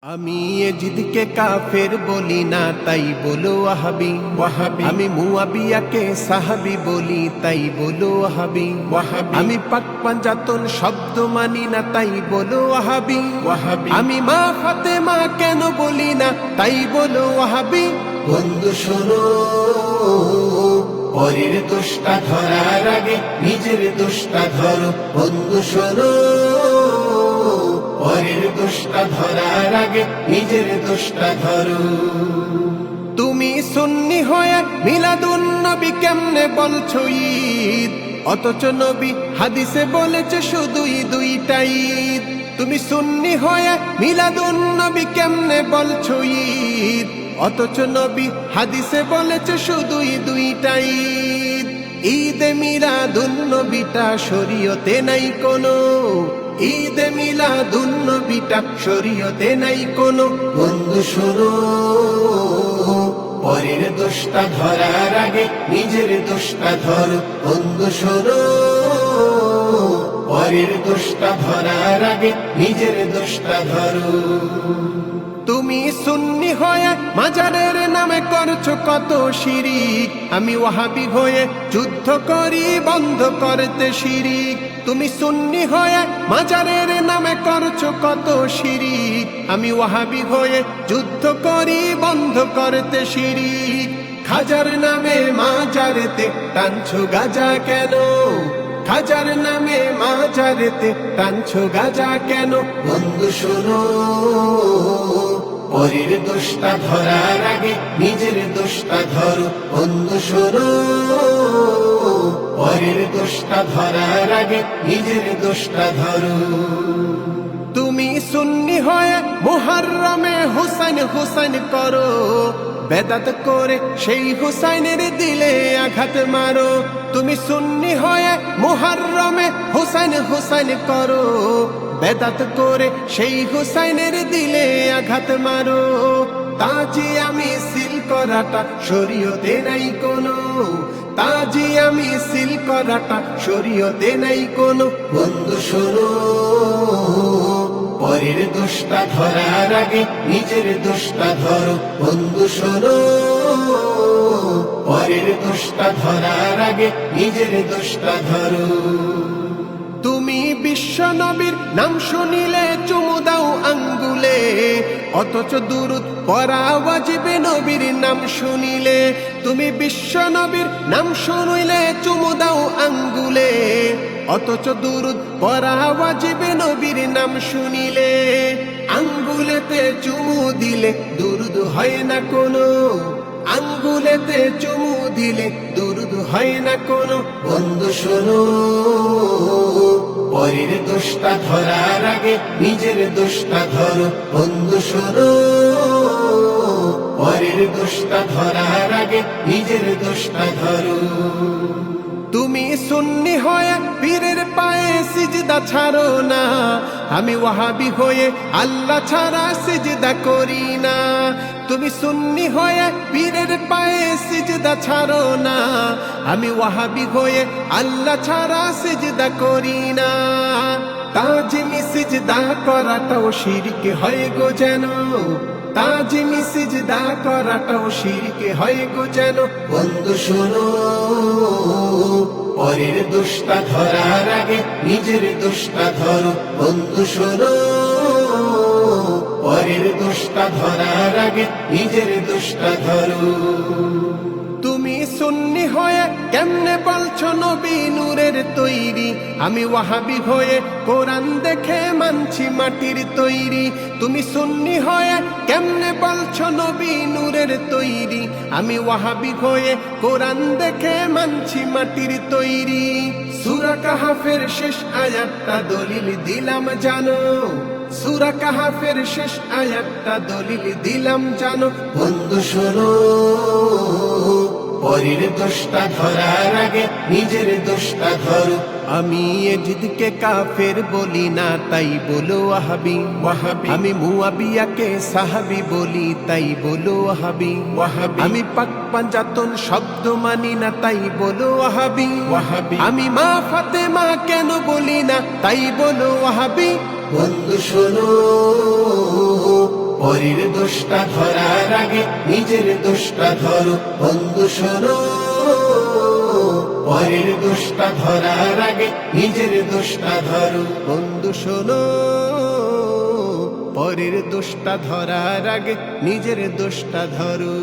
আমি এজিদকে কাফের বলি না, তাই বলো ওয়াহাবি ওয়াহাবি। আমি মুয়াবিয়াকে সাহাবি বলি, তাই বলো ওয়াহাবি ওয়াহাবি। আমি পাক পাঞ্জাতন শব্দ মানি না, তাই বলো ওয়াহাবি ওয়াহাবি। আমি মা ফাতেমা কেন বলি না, তাই বলো ওয়াহাবি। বন্ধু শোনো, পরের দোষটা ধরার আগে নিজের দোষটা ধরো। বন্ধু শোনো, পরের দোষটা ধরার আগে নিজের দোষটা ধরো। তুমি সুন্নি হয়ে মিলাদুন নবী কেমনে বলছো ঈদ, অথচ নবী হাদিসে বলেছে শুধুই দুইটাই ঈদ। তুমি সুন্নি হয়ে মিলাদুন নবী কেমনে বলছো ঈদ, অথচ নবী হাদিসে বলেছে শুধুই দুইটাই ঈদ। ঈদে মিলাদুন নবীটা শরীয়তে নাই কোনো, ঈদে মিলাদুন নবীটা শরীয়তে নাই কোনো। বন্ধু শোনো, পরের দোষটা ধরার আগে নিজের দোষটা ধরো। বন্ধু শোনো, পরের দোষটা ধরার আগে নিজের দোষটা ধরো। তুমি সুন্নি হয়ে মাজারের নামে করছো কত শিরিক, আমি ওয়াহাবি হয়ে যুদ্ধ করি বন্ধ করতে শিরিক। তুমি সুন্নি হয়ে মাজারের নামে করছো কত শিরিক, আমি ওয়াহাবি হয়ে যুদ্ধ করি বন্ধ করতে শিরিক। খাজার নামে মাজারেতে টানছো গাজা কেন, খাজার নামে মাজারেতে টানছো গাজা কেন। বন্ধু শোনো, পরের দোষটা ধরার আগে নিজের দোষটা ধরো। বন্ধু শোনো, পরের দোষটা ধরার আগে নিজের দোষটা ধরো। তুমি সুন্নি হয়ে মুহররমে হুসাইন হুসাইন করো, বেদাত করে সেই হুসাইনের দিলে আঘাত মারো। তুমি সুন্নি হয়ে মুহররমে হুসাইন হুসাইন করো, বেদাত করে সেই হুসাইনের দিলে আঘাত মারো। তাজিয়া মিছিল করাটা শরীয়তে নাই কোনো, তাজিয়া মিছিল করাটা শরীয়তে নাই কোনো। বন্ধু শোনো, পরের দোষটা ধরার আগে নিজের দোষটা ধরো। বন্ধু শোনো, পরের দোষটা ধরার আগে নিজের দোষটা ধরো। তুমি বিশ্ব নবীর নাম শুনিলে চুমু দাও আঙ্গুলে, অথচ দুরুদ পড়া ওয়াজিবে নবীর নাম শুনিলে। তুমি বিশ্ব নবীর নাম শুনিলে চুমু দাও আঙ্গুলে, অথচ দুরুদ পড়া ওয়াজিবে নবীর নাম শুনিলে। আঙ্গুলেতে চুমু দিলে দুরুদ হয় না কোনো, আঙ্গুলেতে চুমু দিলে দুরুদ হয় না কোনো। বন্ধু শোনো, পরের দোষটা ধরার আগে নিজের দোষটা ধরো। বন্ধু শোনো, পরের দোষটা ধরার আগে নিজের দোষটা ধরো। তুমি সুন্নি হয়ে পীরের পায়ে সিজদা ছাড়ো না, আমি ওয়াহাবি হয়ে আল্লাহ ছাড়া সিজদা করি না। তুমি সুন্নি হয়ে পীরের পায়ে সিজদা ছাড়ো না, আমি ওয়াহাবি হয়ে আল্লাহ ছাড়া সিজদা করি না। তাজিমি সিজদা করাটাও শিরক হয় গো যেন, তাজিমি সিজদা করাটাও শিরক হয় গো যেন। বন্ধু শোনো, পরের দোষটা ধরার আগে নিজের দোষটা ধরো। বন্ধু শোনো, পরের দোষটা ধরার আগে নিজের দোষটা ধরো। তুমি সুন্নি হয়ে কেমনে বলছো নবী নূরের তৈরি, আমি ওয়াহাবি হয়ে কোরআন দেখে মানছি মাটির তৈরি। তুমি সুন্নি হয়ে কেমনে বলছো নবী নূরের তৈরি, আমি ওয়াহাবি হয়ে কোরআন দেখে মানছি মাটির তৈরি। সূরা কাহাফের শেষ আয়াতটা দলিল দিলাম জানো, সূরা কাহাফের শেষ আয়াতটা দলিল দিলাম জানো। বন্ধু শোনো, পরের দোষটা ধরার আগে নিজের দোষটা ধরো। আমি এজিদকে কাফের বলি না, তাই বলো ওয়াহাবি ওয়াহাবি। আমি মুয়াবিয়াকে সাহাবি বলি, তাই বলো ওয়াহাবি ওয়াহাবি। আমি পাক পাঞ্জাতন শব্দ মানি না, তাই বলো ওয়াহাবি ওয়াহাবি। আমি মা ফাতেমা কেন বলি না, তাই বলো ওয়াহাবি। বন্ধু শোনো, পরের দোষটা ধরার আগে নিজের দোষটা ধরো বন্ধু শোনো, পরের দোষটা ধরার আগে নিজের দোষটা ধরো বন্ধু শোনো, পরের দোষটা ধরার আগে নিজের দোষটা ধরো।